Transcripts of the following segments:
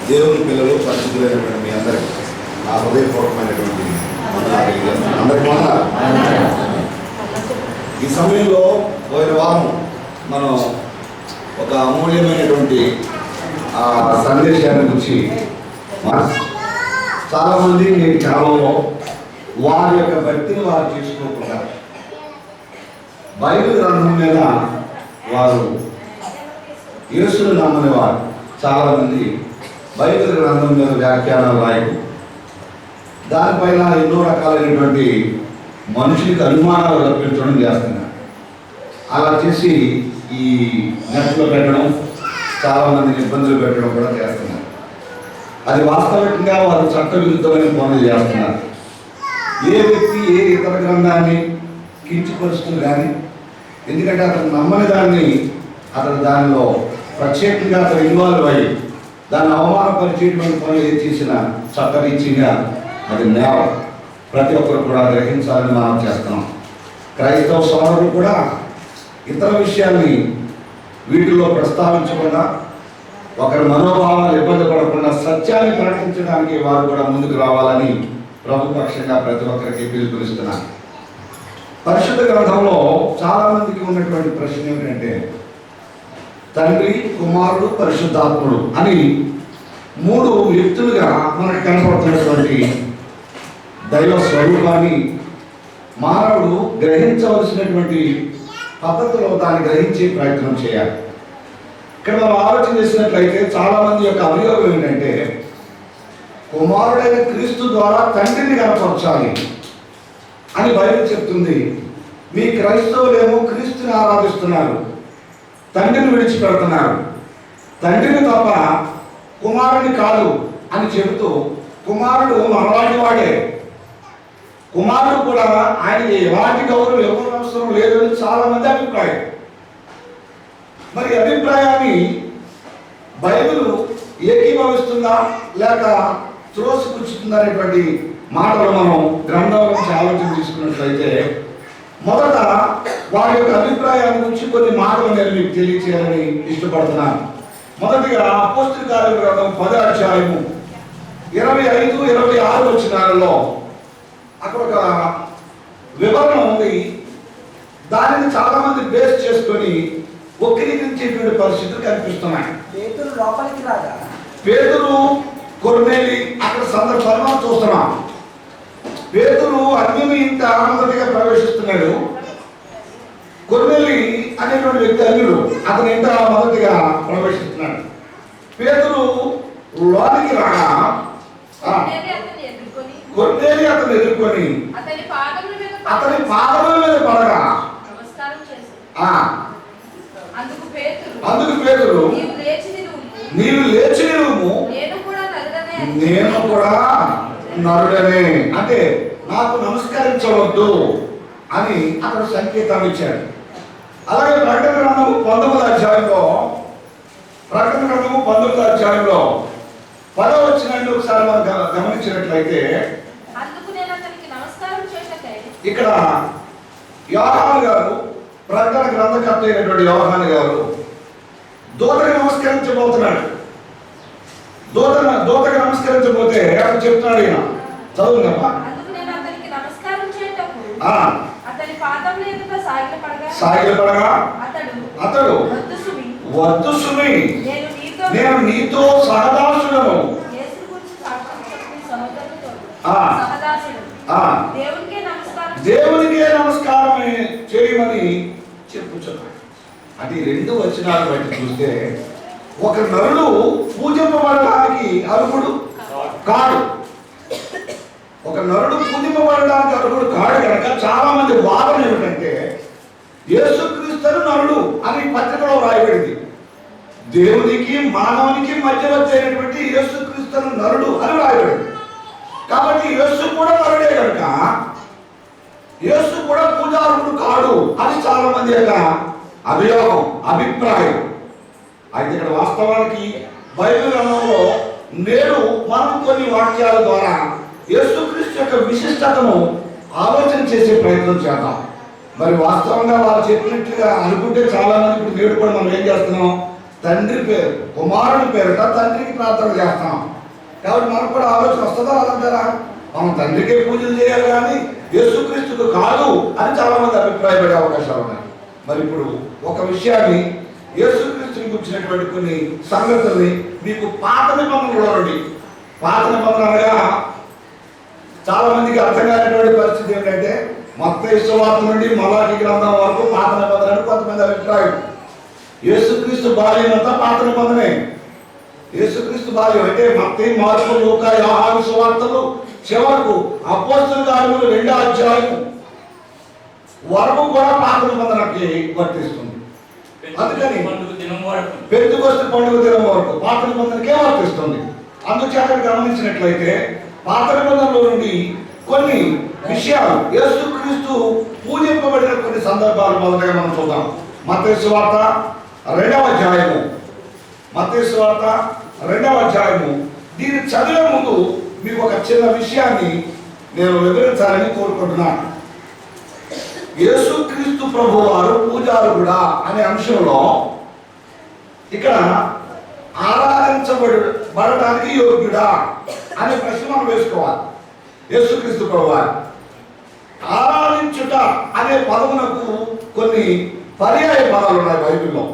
దేవుని పిల్లలు పరిశుద్ధులైనటువంటి మీ అందరికీ నా హృదయపూర్వకమైనటువంటి అందరికీ ఈ సమయంలో పోయిన వారం మనం ఒక అమూల్యమైనటువంటి సందేశాన్ని గురించి చాలామంది నేటి కాలంలో వారి యొక్క భక్తిని వారు చేసుకోకుండా బైబిల్ గ్రంథం మీద వారు యేసును నమ్మని వారు చాలామంది బైబిల్ గ్రంథం మీద వ్యాఖ్యానాలు రాయకు దానిపైన ఎన్నో రకాలైనటువంటి మనుషులకు అనుమానాలు కల్పించడం చేస్తున్నారు. అలా చేసి ఈ నెట్లో పెట్టడం చాలామందిని ఇబ్బందులు పెట్టడం కూడా చేస్తున్నారు. అది వాస్తవికంగా వారు చట్ట విరుద్ధమైన పనులు చేస్తున్నారు. ఏ వ్యక్తి ఏ ఇతర గ్రంథాన్ని కించపరుస్తుంది కానీ, ఎందుకంటే అతను నమ్మని దాన్ని అతను దానిలో ప్రత్యేకంగా అతను ఇన్వాల్వ్ అయ్యి దాన్ని అవమానపరిచేటువంటి పనులు ఏది చేసినా చట్టరీత్యంగా అది నేరం. ప్రతి ఒక్కరు కూడా గ్రహించాలని మనం చేస్తున్నాం. క్రైస్తవ సోదరులు కూడా ఇతర విషయాల్ని వీటిలో ప్రస్తావించకుండా, ఒకరి మనోభావాలు ఇబ్బంది పడకుండా సత్యాన్ని ప్రకటించడానికి వారు కూడా ముందుకు రావాలని ప్రభుపక్షంగా ప్రతి ఒక్కరికి పిలుపునిస్తున్నారు. పరిశుద్ధ గ్రంథంలో చాలామందికి ఉన్నటువంటి ప్రశ్న ఏమిటంటే, తండ్రి, కుమారుడు, పరిశుద్ధాత్ముడు అని మూడు వ్యక్తులుగా మనకు కనపడుతున్నటువంటి దైవ స్వరూపాన్ని మానవుడు గ్రహించవలసినటువంటి పద్ధతిలో దాన్ని గ్రహించే ప్రయత్నం చేయాలి. ఇక్కడ మనం ఆలోచన చేసినట్లయితే చాలామంది యొక్క అభియోగం ఏంటంటే, కుమారుడైన క్రీస్తు ద్వారా తండ్రిని కనపరచాలి అని బైబిల్ చెప్తుంది. మీ క్రైస్తవులేమో క్రీస్తుని ఆరాధిస్తున్నారు, తండ్రిని విడిచిపెడుతున్నారు. తండ్రిని తప్ప కుమారుని కాదు అని చెబుతూ కుమారుడు మనలాంటి వాడే, కుమారుడు కూడా ఆయనకి ఎలాంటి గౌరవం ఎవరు అవసరం లేదు అని చాలామంది అభిప్రాయం. మరి అభిప్రాయాన్ని బైబిల్ ఏకీభవిస్తుందా లేక త్రోసిపుచ్చుతుందా అనేటువంటి మాటలు మనం గ్రంథాల నుంచి ఆలోచన తీసుకున్నట్లయితే, మొదట వారి యొక్క అభిప్రాయాల గురించి కొన్ని మాటలు నేను మీకు తెలియచేయాలని ఇష్టపడుతున్నాను. మొదటిగా అపోస్తలుల కార్యాల గ్రంథం 10వ అధ్యాయము 25, 26 వచనాలలో అక్కడ ఒక వివరణ ఉంది. దానిని చాలా మంది బేస్ చేసుకొని వక్రీకరించేటువంటి పరిస్థితులు కనిపిస్తున్నాయి. పేతురు కొర్నేలి అక్కడ సందర్భాలు మనం చూస్తున్నాం. పేతురు అన్యుని ఇంట మొదటిగా ప్రవేశిస్తున్నాడు. కొర్నేలి అనేటువంటి వ్యక్తి అన్యుడు, అతని ఇంట మొదటిగా ప్రవేశిస్తున్నాడు. పేతురు లోనికి రాగా కొర్నేలి అతను ఎదుర్కొని అతని పాదముల మీద పడగా అందుకు పేతురు నీవు లేచి నిలువుము, నేను కూడా నరుడనే, అంటే నాకు నమస్కరించవద్దు అని అతను సంకేతం ఇచ్చాడు. అలాగే ప్రకటన గ్రంథము 19వ అధ్యాయంలో 10వ వచనాన్ని ఒకసారి మనం గమనించినట్లయితే, ఇక్కడ యోహాను గారు, ప్రకటన గ్రంథకర్త అయినటువంటి యోహాను గారు దూతకి నమస్కరించబోతున్నాడు. దూతకి నమస్కరించబోతే అక్కడ చెప్తున్నాడు, ఈయన చదువునమ్మా, సాగిలపడగా అతడు వద్దు సుమి, నేను నీతో సహదాసుడను, దేవునికే నమస్కారం చేయమని చెప్పుచున్నాడు. అది రెండు వచనాలు బట్టి చూస్తే ఒక నరుడు పూజింపబడడానికి అర్హుడు కాడు. ఒక నరుడు పూజింపబడడానికి అర్హుడు కాడు కనుక చాలా మంది వాదన ఏమిటంటే, యేసుక్రీస్తు నరుడు అని పత్రికలో రాయబడింది. దేవునికి మానవునికి మధ్య వచ్చేటువంటి యేసుక్రీస్తు నరుడు అని రాయబడింది. కాబట్టి యేసు కూడా నరుడే కనుక యేసు కూడా పూజారుడు కాడు అని చాలా మంది యొక్క అభియోగం, అభిప్రాయం. అయితే ఇక్కడ వాస్తవానికి బైబిల్ గ్రంథంలో నేడు మనం కొన్ని వాక్యాల ద్వారా యేసుక్రీస్తు యొక్క విశిష్టతను ఆలోచన చేసే ప్రయత్నం చేద్దాం. మరి వాస్తవంగా వాళ్ళు చెప్పినట్లుగా అనుకుంటే చాలా మంది ఇప్పుడు నేడు కూడా మనం ఏం చేస్తున్నాం, తండ్రి పేరు, కుమారుని పేరుట తండ్రికి ప్రార్థన చేస్తాం. కాబట్టి మనకు కూడా ఆలోచన వస్తుందా అదంటారా? మనం తండ్రికే పూజలు చేయాలి కానీ యేసుక్రీస్తుకు కాదు అని చాలా మంది అభిప్రాయపడే అవకాశాలు ఉన్నాయి. మరి ఇప్పుడు ఒక విషయాన్ని, యేసుక్రీస్తుని గురించినటువంటి కొన్ని సంగతుల్ని మీకు పాత నిబంధనలో నుండి, పాత నిబంధన అనగా చాలా మందికి అర్థం కానిటువంటి పరిస్థితి ఏంటంటే మత్తయి సువార్త నుండి మలాకి గ్రంథం వరకు పాత నిబంధన అని కొంతమంది అభిప్రాయం. యేసుక్రీస్తు బాల్యం అంతా పాత నిబంధనే. యేసుక్రీస్తు బాల్యం అంటే మత్తయి, మార్కు, లూకా, యోహాను సువార్తలు చివరకు అపోస్తలుల కార్యములు 2వ అధ్యాయం వరకు కూడా పాత నిబంధనకి వర్తిస్తుంది. అందుకని పెంతెకొస్తు పండుగ దినం వరకు పాత నిబంధనకే వర్తిస్తుంది. అందుచేత గమనించినట్లయితే పాత నిబంధనలో నుండి కొన్ని విషయాలు, యేసుక్రీస్తు పూజింపబడిన కొన్ని సందర్భాలు మొదటగా మనం చూద్దాం. మత్తయి సువార్త 2వ అధ్యాయము, మత్తయి సువార్త 2వ అధ్యాయము. దీన్ని చదివే ముందు మీకు ఒక చిన్న విషయాన్ని నేను వివరించాలని కోరుకుంటున్నాను. యేసుక్రీస్తు ప్రభువారు పూజారుడా అనే అంశంలో ఇక్కడ ఆరాధించబడడానికి యోగ్యుడా అనే ప్రశ్న మనం వేసుకోవాలి. యేసుక్రీస్తు ప్రభువారు ఆరాధించుట అనే పదమునకు కొన్ని పర్యాయ పదాలు ఉన్నాయి బైబిల్లో.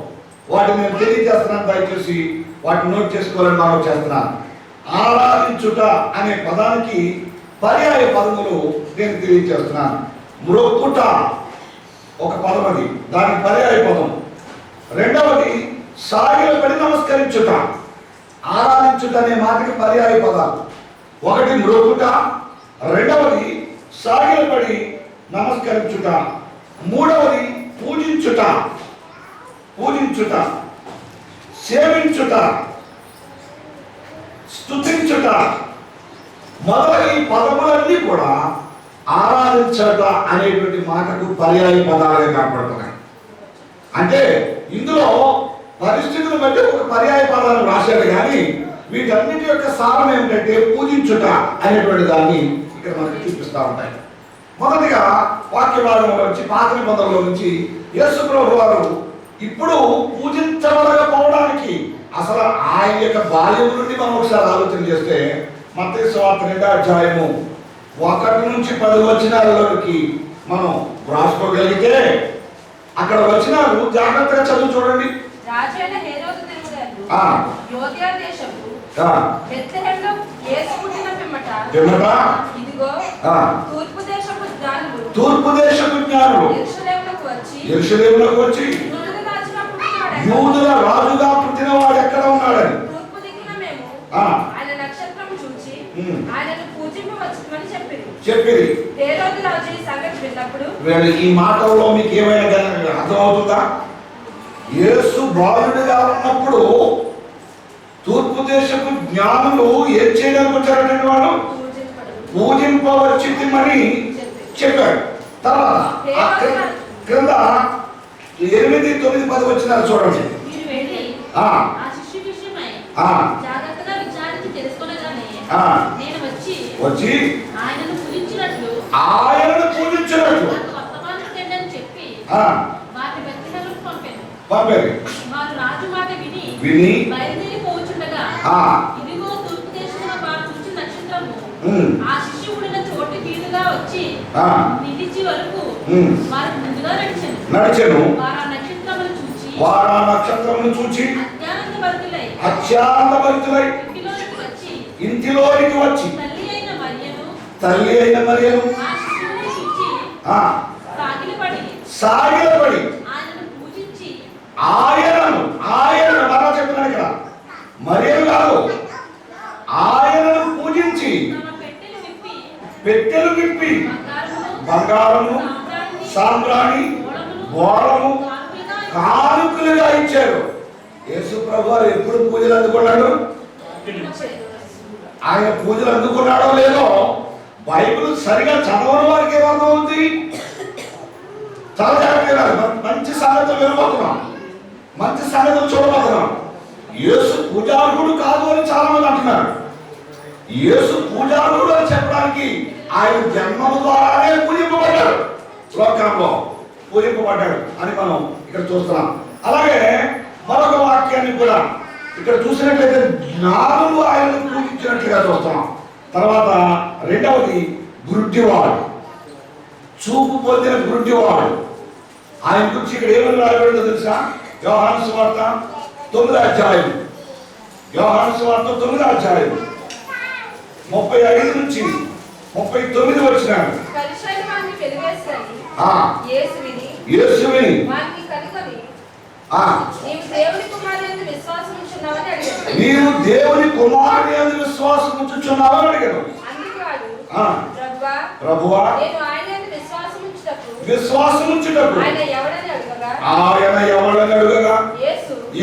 వాటిని నేను తెలియజేస్తున్నాను, దయచేసి వాటిని నోట్ చేసుకోవాలని మనం చేస్తున్నాను. ఆరాధించుట అనే పదానికి పర్యాయ పదములు నేను తెలియజేస్తున్నాను. మ్రొక్కుట ఒక పదం, అది దానికి పర్యాయ పదం. రెండవది సాగిలపడి నమస్కరించుట. ఆరాధించుట అనే మాటకి పర్యాయ పదాలు. ఒకటి మ్రొక్కుట, రెండవది సాగిలపడి నమస్కరించుట, మూడవది పూజించుట, పూజించుట, సేవించుట, స్తుతించుట. మొదలై పదములన్నీ కూడా ఆరాధించట అనేటువంటి మాటకు పర్యాయ పదాలే కనపడుతున్నాయి. అంటే ఇందులో పరిస్థితులను బట్టి ఒక పర్యాయ పదాలను రాశాడు, కానీ వీటన్నిటి యొక్క సారం ఏమిటంటే పూజించుట అనేటువంటి దాన్ని ఇక్కడ మనకి చూపిస్తూ ఉంటాయి. మొదటిగా వాక్య భాగంలో నుంచి, పాత నిబంధనలో నుంచి యేసు ప్రభు వారు ఇప్పుడు పూజించబడకపోవడానికి అసలు ఆయన యొక్క బాల్యం నుండి మనం ఒకసారి ఆలోచన చేస్తే మత్తయి సువార్త 2వ అధ్యాయము 1 నుంచి 10 వచనాలలోకి మనం రాసుకోగలిగితే అక్కడ వచనాలు జాగ్రత్తగా చదువు చూడండి. రాజైన హేరోదు తిరుగుదారు యోదయ దేశపు బెత్లెహేములో యేసు పుట్టిన పిమ్మట ఇదిగో తూర్పు దేశపు జ్ఞానులు యెరూషలేమునకు వచ్చి యూదుల రాజుగా పుట్టిన వాడు ఎక్కడ ఉన్నాడని తూర్పు దిక్కున మేము ఆయన నక్షత్రం చూచి ఆయనను పూజింపవచ్చునని చెప్పిరి. హేరోదు రాజు ఈ సంగతి విన్నప్పుడు, ఈ మాటల్లో మీకు ఏమైనా అర్థమవుతుందా? యేసు బాలుడిగా ఉన్నప్పుడు తూర్పు దేశపు జ్ఞానులు ఏం చేయడానికి వచ్చారంటే వాడు పూజింపవచ్చిమని చెప్పాడు. తర్వాత క్రింద 8, 9, 10 వచనాలు చూడండి. వచ్చి ఆయనను పూజించినట్లు పంపారు. విని బయలుదేరి పోవచ్చుండగా ఇదిగో తూర్పు దేశమున వారు చూచిన నక్షత్రము ఆ శిష్యుడిన చోటు కీడుగా వచ్చి నిలిచి వరకు వారు ముందుగా నడిచెను. వారు ఆ నక్షత్రమును చూచి అత్యానందభరితులై ఇంటిలోనికి వచ్చి తల్లి అయిన మరియను సాగిలపడి ఆయనను బాగా చెప్తున్నాను ఇక్కడ, మరియను కాదు, ఆయనను పూజించి పెట్టెలు విప్పి బంగారము, సాంబ్రాణి, బోళము కానుకలుగా ఇచ్చారు. యేసు ప్రభు వారు ఎప్పుడు పూజలు అందుకున్నాడు? ఆయన పూజలు అందుకున్నాడో లేదో బైబిల్ సరిగా చదవని వారికి ఏమర్థం ఉంది? చాలా జాగ్రత్తగా మంచి సంగతులు వినబోతున్నాం, మంచి సంగతులు చూడబోతున్నాం. యేసు పూజారుడు కాదు అని చాలా మంది అంటున్నారు. యేసు పూజారుడు అని చెప్పడానికి ఆయన జన్మము ద్వారానే పూజింపబడ్డాడు, లోకంలో పూజింపబడ్డాడు అని మనం ఇక్కడ చూస్తున్నాం. అలాగే మరొక వాక్యాన్ని కూడా ఇక్కడ చూసినట్లయితే జ్ఞానులు ఆయనను పూజించినట్లుగా చూస్తున్నాం. తర్వాత రెండవది గుడ్డివాడు, చూపు పొందిన గుడ్డివాడు. ఆయన గురించి ఇక్కడ ఏమని రాయబడిందో తెలుసా? యోహాను సువార్త 9వ అధ్యాయం, యోహాను సువార్త 9వ అధ్యాయం 35 నుంచి 39 వచనాలు. పరిసయ్యులు వారిని వెలివేశారు. యేసు విని వారిని కనుగొని, నీవు దేవుని కుమారుని యందు విశ్వాసం ఉంచుచున్నావని అడిగాను. ప్రభువా, విశ్వాసం ఉంచుటకు ఆయన ఎవడని అడగగా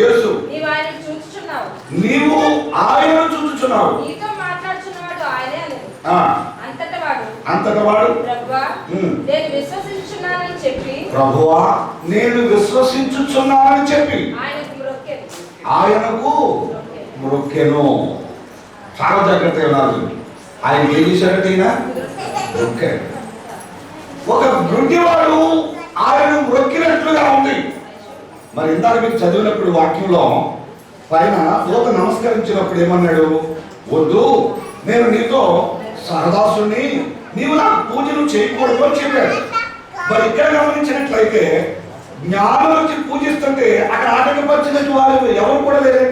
యేసు, నీవు ఆయనను చూచుచున్నావు, అంతట వాడు ప్రభువా నేను విశ్వసించుచున్నానని చెప్పి ఆయనకు మొక్కెను. చాలా జాగ్రత్తగా ఉన్నారు. ఆయన ఏం చేశాడంటే ఈయన మొక్కాడు. ఒక గుడ్డివాడు ఆయన మొక్కినట్లుగా ఉంది. మరి ఇందాక మీకు చదివినప్పుడు వాక్యంలో పైన దూత నమస్కరించినప్పుడు ఏమన్నాడు? వద్దు, నేను నీతో సహదాసుని, నీవు నాకు పూజలు చేయకూడదు అని చెప్పాడు. మరి ఇక్కడ గమనించినట్లయితే జ్ఞానం వచ్చి పూజిస్తుంటే అక్కడ ఆటంకపరిచినట్టు వారు ఎవరు కూడా లేరే.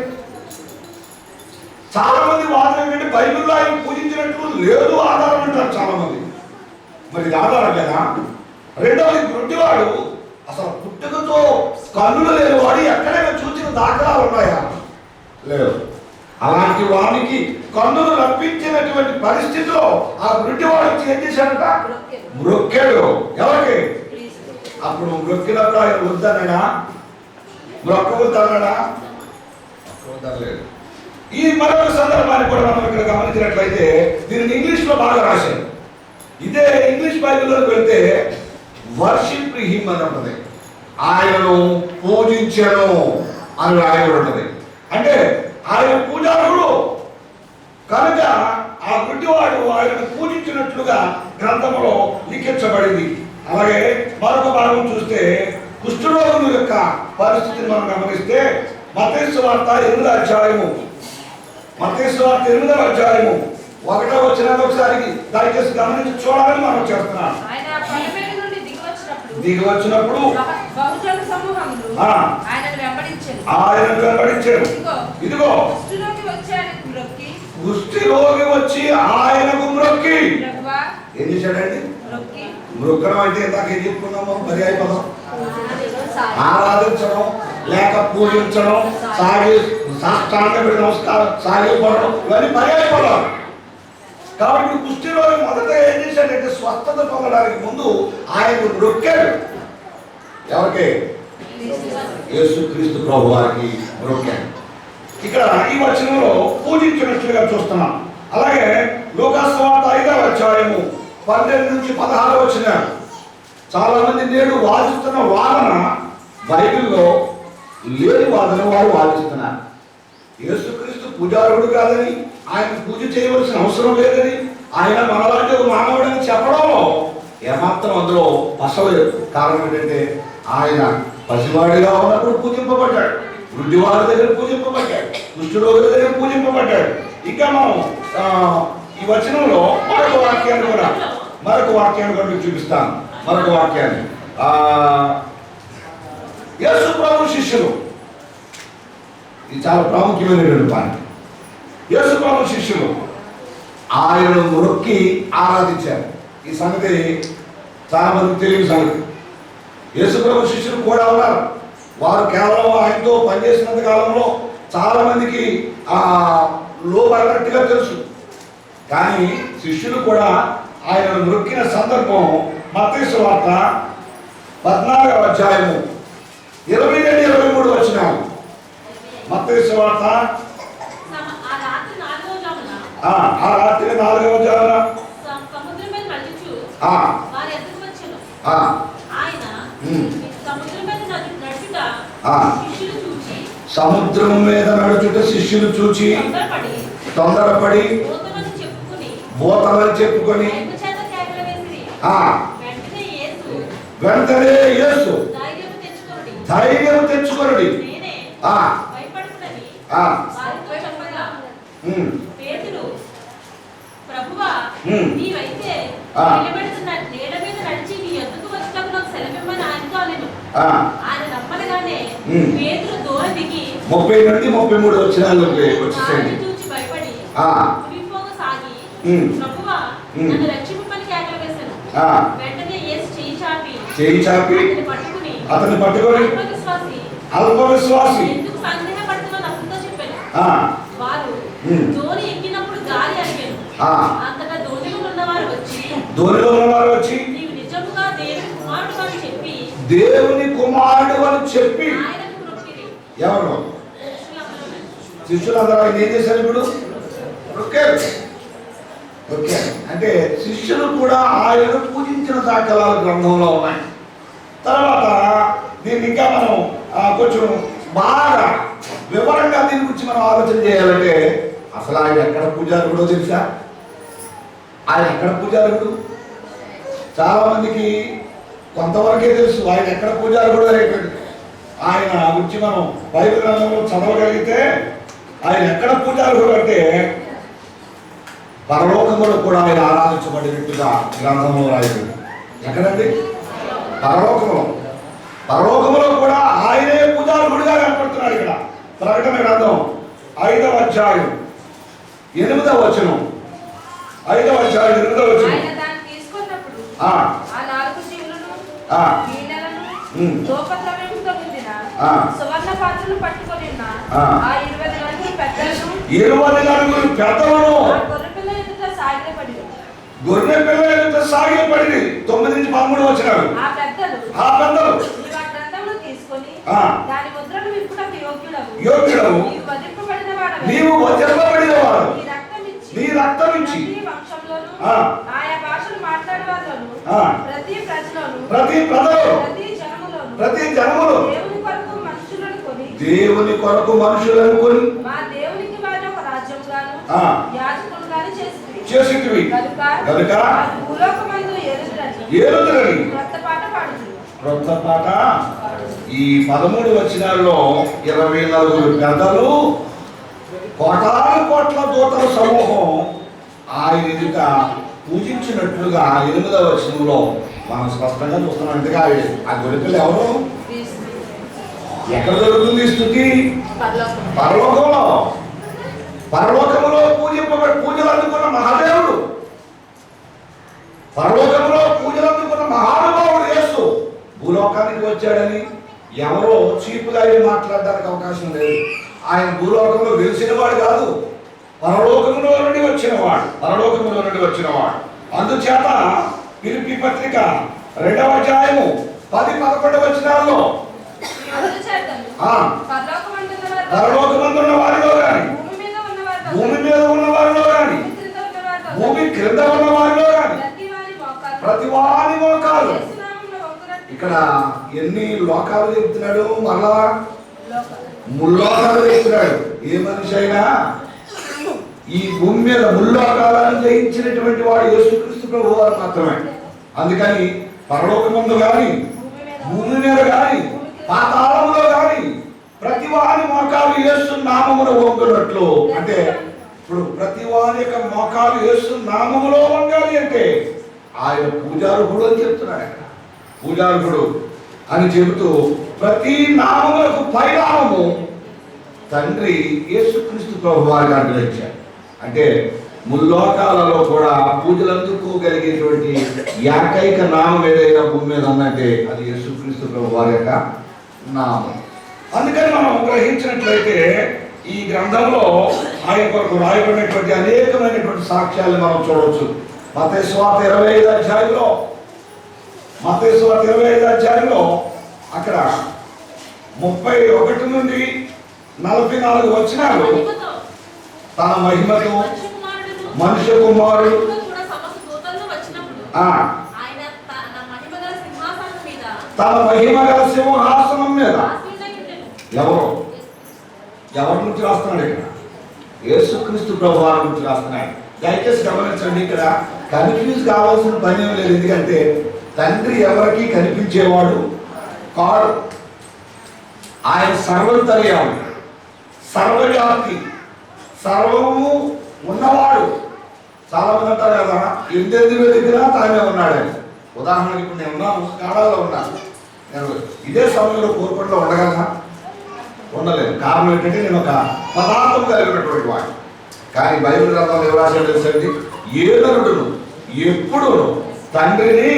చాలా మంది వాదన ఏంటంటే బైబిల్లో ఆయన పూజించినట్లు లేదు ఆధారం అంటారు చాలా మంది. మరి ఇది ఆధారం లేదా? రెండవది గుడ్డివాడు, అసలు పుట్టుకతో కన్నులు లేని వాడు ఎక్కడైనా చూసిన దాఖలాలు ఉన్నాయా? లేవు. అలాంటి వానికి కన్నులు రప్పించినటువంటి పరిస్థితిలో ఆ గుడ్డివాడు వచ్చి ఏం చేశాడట? మ్రొక్కాడు. ఎవరికి? అప్పుడు మ్రొక్కినప్పుడు ఆయన వద్దన్నాడా? మ్రొక్కవద్దన్నాడా? వద్దలేదు. ఈ మరొక సందర్భాన్ని కూడా మనం ఇక్కడ గమనించినట్లయితే దీనిని ఇంగ్లీష్ లో బాగా రాశారు. ఇదే ఇంగ్లీష్ బైబిల్లోకి వెళ్తే వర్షిప్ హిమ్ అని ఉంటుంది, ఆయనను పూజించను అని రాయబడి ఉంటుంది. అంటే ఆయన పూజారుడు కనుక ఆ గుడ్డివాడు ఆయనను పూజించినట్లుగా గ్రంథంలో లిఖించబడింది. అలాగే మరొక భాగం చూస్తే కుష్ఠరోగుల యొక్క పరిస్థితిని మనం గమనిస్తే మత్తయి సువార్త 8వ అధ్యాయము, మత్తయి సువార్త 8వ అధ్యాయము 1వ వచనాన్ని ఒకసారి దయచేసి గమనించి చూడాలని మనం చేస్తున్నాం. దిగి వచ్చినప్పుడు ఆయనను వెంబడించారు. ఇదిగో కుష్ఠరోగి వచ్చి ఆయనకు మ్రొక్కి ఏం చేశాడండి? మృక్కడం అంటే ఇందాక ఏం చెప్పుకున్నాము? పర్యాయ పదం. ఆరాధించడం లేక పూజించడం, సాష్టాంగపడి నమస్కారం, సాగిపడడం, ఇవన్నీ పర్యాయ పదాలు. కాబట్టి కుష్ఠరోగి మొదట ఏం చేశాడంటే స్వస్థత పొందడానికి ముందు ఆయన మ్రొక్కాడు. ఎవరికి? యేసుక్రీస్తు ప్రభు వారికి మ్రొక్కాడు. ఇక్కడ ఈ వచనంలో పూజించినట్లుగా చూస్తున్నాం. అలాగే లూకాసు సువార్త 5వ అధ్యాయము 12 నుంచి 16 వచనాలు. చాలా మంది నేడు వాదిస్తున్న వాదన బైబిల్లో లేని వాదన వారు వాదిస్తున్నారు. యేసుక్రీస్తు పూజారుడు కాదని, ఆయన పూజ చేయవలసిన అవసరం లేదని, ఆయన మనలాంటి ఒక మానవుడని చెప్పడంలో ఏమాత్రం అందులో పసలేదు. కారణం ఏంటంటే ఆయన పసివాడిగా ఉన్నప్పుడు పూజింపబడ్డాడు, వృద్ధివాడి దగ్గర పూజింపబడ్డాడు, కుష్ఠరోగుల దగ్గర పూజింపబడ్డాడు. ఇంకా మనం ఈ వచనంలో మరొక వాక్యాన్ని కూడా మీకు చూపిస్తాను. మరొక వాక్యాన్ని యేసు ప్రభు శిష్యులు, ఇది చాలా ప్రాముఖ్యమైనటువంటి పాయింట్. యేసు ప్రభు శిష్యులు ఆయనను మొక్కి ఆరాధించారు. ఈ సంగతి చాలా మందికి తెలియని సంగతి. యేసు ప్రభు శిష్యులు కూడా ఉన్నారు. వారు కేవలం ఆయనతో పనిచేసినంత కాలంలో చాలా మందికి లోబడినట్టుగా తెలుసు. కానీ శిష్యులు కూడా ఆయనను మొక్కిన సందర్భం మత్తయి సువార్త 14వ అధ్యాయము 22-23 వచనాలు. మత్తయి సువార్త ఆ రాత్రి 4వ జామున సముద్రం మీద నడుచుట శిష్యులు చూచి తొందరపడి భూతమని చెప్పుకొని వెంటనే యేసు ధైర్యం తెచ్చుకొనుడి, భయపడుతున్నది ఆ వారితో చెప్పగా ఉమ్ పేతురు ప్రభువా ఉమ్ నీవైతే ఆ. నిలబెడుతున్న నీడ మీద నడిచి నీ యొద్దకు వచ్చినప్పుడు నాకు సెలవిమ్మని ఆయనతో అనెను. ఆ ఆయన నమ్మనగానే ఉమ్. పేతురు దోణ దిగి 30 నుండి 33 వచనాల్లోకి ఆయన వచ్చేసేయండి. చూచి భయపడి ఆ ఉరిపోగసాగి ఉమ్. ప్రభువా ఉమ్. నన్ను రక్షింపమని కేకలు వేశాను. ఆ వెంటనే యేసు చేయి చాపి అతన్ని పట్టుకొని అల్పవిశ్వాసి ఎందుకు సందేహపడుతున్నావు అతనితో చెప్పాను. ఆ వారు ఉమ్. దోణి ఎక్కినప్పుడు గాలి అడిగాను. ఆ అంతటా దోణిలో ఉన్నవారు వచ్చి దోనిలో ఉన్నవారు వచ్చి నీవు నిజముగా దేవుని కుమారుడు అని చెప్పి దేవుని కుమారుడు అని చెప్పి ఆయనకు మొక్కిరి. ఎవరు శిష్యులందరూ శిష్యులందరూ ఆయన ఏం చేశారు ఇప్పుడు రొక్కారు. రొక్కారు అంటే శిష్యులు కూడా ఆయనను పూజించిన దాఖలాలు గ్రంథంలో ఉన్నాయి. తర్వాత దీన్ని ఇంకా మనం కొంచెం బాగా వివరంగా దీని గురించి మనం ఆలోచన చేయాలంటే అసలు ఆయన ఎక్కడ పూజారుడో తెలుసా? ఆయన ఎక్కడ పూజారుడు? చాలా మందికి కొంతవరకే తెలుసు ఆయన ఎక్కడ పూజారుడు అనేటువంటి. ఆయన గురించి మనం బైబిల్ గ్రంథంలో చదవగలిగితే ఆయన ఎక్కడ పూజారుడు అంటే పరలోకములో కూడా ఆయన ఆరాధించబడినట్టుగా గ్రంథంలో రాయబడింది. ఎక్కడండి? పరలోకములో. పరలోకములో కూడా ఆయనే పూజారుడుగా కనపడుతున్నాడు. ఇక్కడ ప్రకటన గ్రంథం 5వ అధ్యాయం 8వ వచనం. 5వ అధ్యాయం 8వ వచనం. ఆయన దాన్ని తీసుకున్నప్పుడు ఆ ఆ 4 జీవులను ఆ వీణలను ఉమ్. ధూపద్రవ్యముతో నిండిన ఆ. సువర్ణ పాత్రలు పట్టుకొని ఉన్న ఆ. ఆ 20 మంది పెద్దలను 20 నలుగురు పెద్దలను ఆ గొర్రెపిల్ల ఎదుట సాగిలపడిరి. గొర్రె పిల్ల ఎదుట సాగిలపడింది. 9 నుంచి 13 వచనాలు. ఆ పెద్దలు ఆ పెద్దలు నీవు ఆ గ్రంథమును తీసుకొని ఆ. దాని ముద్రను విప్పుటకు యోగ్యుడవు. నీవు వధింపబడిన వాడవై నీవు వధింపబడిన వాడు. నీ రక్తమిచ్చి నీ రక్తమిచ్చి ప్రతి వంశంలోను ఆ. ఆయా భాషలు మాట్లాడేవారిలోను ఆ. ప్రతి ప్రజలోను ప్రతి ప్రజలు ప్రతి జనములు దేవుని కొరకు మనుషులను కొని దేవుని కొరకు మనుషులను కొని మా దేవునికి వారిని ఒక రాజ్యముగాను ఆ. యాజకులుగాను చేసిరి. చేసిటివి కనుక వారు భూలోకమందు ఏలుదురని క్రొత్త పాట పాడుదురు. క్రొత్త పాట. ఈ 13 వచనాల్లో 24 పెద్దలు కోటాను కోట్ల దూతల సమూహం ఆయన ఎదుట పూజించినట్లుగా 8వ వచనంలో మనం స్పష్టంగా చూస్తున్నాం. ఎందుకు ఆ గొర్రెపిల్ల ఎవరు? ఎక్కడ దొరుకుతుంది ఈ స్థుతి? పరలోకంలో. పరలోకములో పూజలు అందుకున్న మహాదేవుడు, పరలోకంలో పూజలు అందుకున్న మహానుభావుడు యేసు భూలోకానికి వచ్చాడని ఎవరో చీపుగా మాట్లాడడానికి అవకాశం లేదు. ఆయన భూలోకంలో వెలిసినవాడు కాదు, పరలోకములో నుండి వచ్చినవాడు. పరలోకములో నుండి వచ్చినవాడు. అందుచేత ఫిలిప్పీ పత్రిక 2వ అధ్యాయము 10-11 వచనాల్లో పరలోకమందున్న వారిలో కానీ భూమి మీద ఉన్న వారిలో కానీ భూమి క్రింద ఉన్న వారిలో కానీ ప్రతి వారి మోకాలు. ఇక్కడ ఎన్ని లోకాలు చెప్తున్నాడు? మళ్ళా ముల్లోకాలు చెప్తున్నాడు. ఏ మనిషి అయినా ఈ భూమి మీద ముల్లోకాలను జయించినటువంటి వాడు యేసుక్రీస్తు ప్రభువు వారు మాత్రమే. అందుకని పరలోకమందు కానీ భూమి మీద కానీ పాతాళములో కానీ ప్రతి వారి మోకాలు యేసు నామమున వంగునట్లు. అంటే ఇప్పుడు ప్రతి వారి యొక్క మోకాలు యేసు నామములో వంగాలి అంటే ఆయన పూజారుడు అని చెప్తున్నాడు. అక్కడ పూజారుడు అని చెబుతూ ప్రతి నామములకు పైనామము తండ్రి యేసుక్రీస్తు ప్రభువు వారికి అనుగ్రహించాడు. అంటే ముల్లోకాలలో కూడా పూజలు అందుకోగలిగేటువంటి ఏకైక నామం ఏదైనా భూమి మీద ఉందంటే అది యేసుక్రీస్తు ప్రభువు వారి యొక్క నామం. అందుకని మనం గ్రహించినట్లయితే ఈ గ్రంథంలో ఆయన కొరకు రాయబడినటువంటి అనేకమైనటువంటి సాక్ష్యాలను మనం చూడవచ్చు. మత్తయి సువార్త 25వ అధ్యాయంలో అక్కడ 31 నుండి 44 వచనాలు తన మహిమతో మనుష్య కుమారుడు తన మహిమ గల సింహాసనం మీద ఎవరి నుంచి రాస్తున్నాడు? ఇక్కడ యేసుక్రీస్తు ప్రభు వారి నుంచి రాస్తున్నాడు. దయచేసి గమనించండి, ఇక్కడ కన్ఫ్యూజ్ కావాల్సిన పని ఏం లేదు. ఎందుకంటే తండ్రి ఎవరికి కనిపించేవాడు కాడు. ఆయన సర్వంతర్యామి, సర్వవ్యాప్తి, సర్వము ఉన్నవాడు. చాలా మంది అంటారు కదా, ఎందెందు వెతికినా తానే ఉన్నాడు. ఉదాహరణకి ఇప్పుడు నేను ఉన్నాను, కాడాల్లో ఉన్నాను. నేను ఇదే సమయంలో కోరుకుంటూ ఉండగలనా? ఉండలేదు. కారణం ఏంటంటే నేను ఒక పదార్థం కలిగినటువంటి వాడు. కానీ బైబిల్ గ్రంథంలో ఎవరు రాశాడు తెలుసండి? ఏ నరుడును ఎప్పుడు తండ్రిని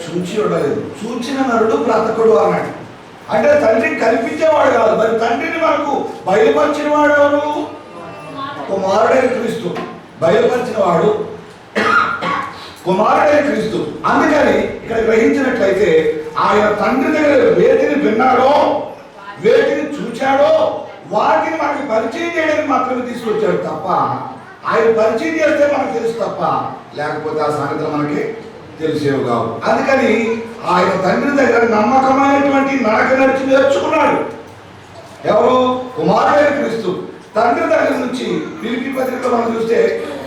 చూచి ఉండలేదు, చూచిన నరుడు బ్రతకుడు అన్నాడు. అంటే తండ్రిని కల్పించేవాడు కాదు, మరి తండ్రిని మనకు బయలుపరిచిన వాడు ఎవరు? కుమారుడైన క్రీస్తు. బయలుపరిచిన వాడు కుమారుడైన క్రీస్తు. అందుకని ఇక్కడ గ్రహించినట్లయితే ఆయన తండ్రి దగ్గర వేటిని విన్నాడో, వేటిని చూచాడో వాటిని మనకి పరిచయం చేయడానికి మాత్రమే తీసుకొచ్చాడు తప్ప, ఆయన పరిచయం చేస్తే మనకు తెలుసు తప్ప, లేకపోతే ఆ సంగతులు మనకి తెలిసేవి కావు. అందుకని ఆయన తండ్రి దగ్గర నమ్మకమైనటువంటి నడక నడిచి నేర్చుకున్నాడు. ఎవరు? కుమారుడైన క్రీస్తు. తండ్రి దగ్గర నుంచి ఫిలిప్పీ పత్రికలో మనం చూస్తే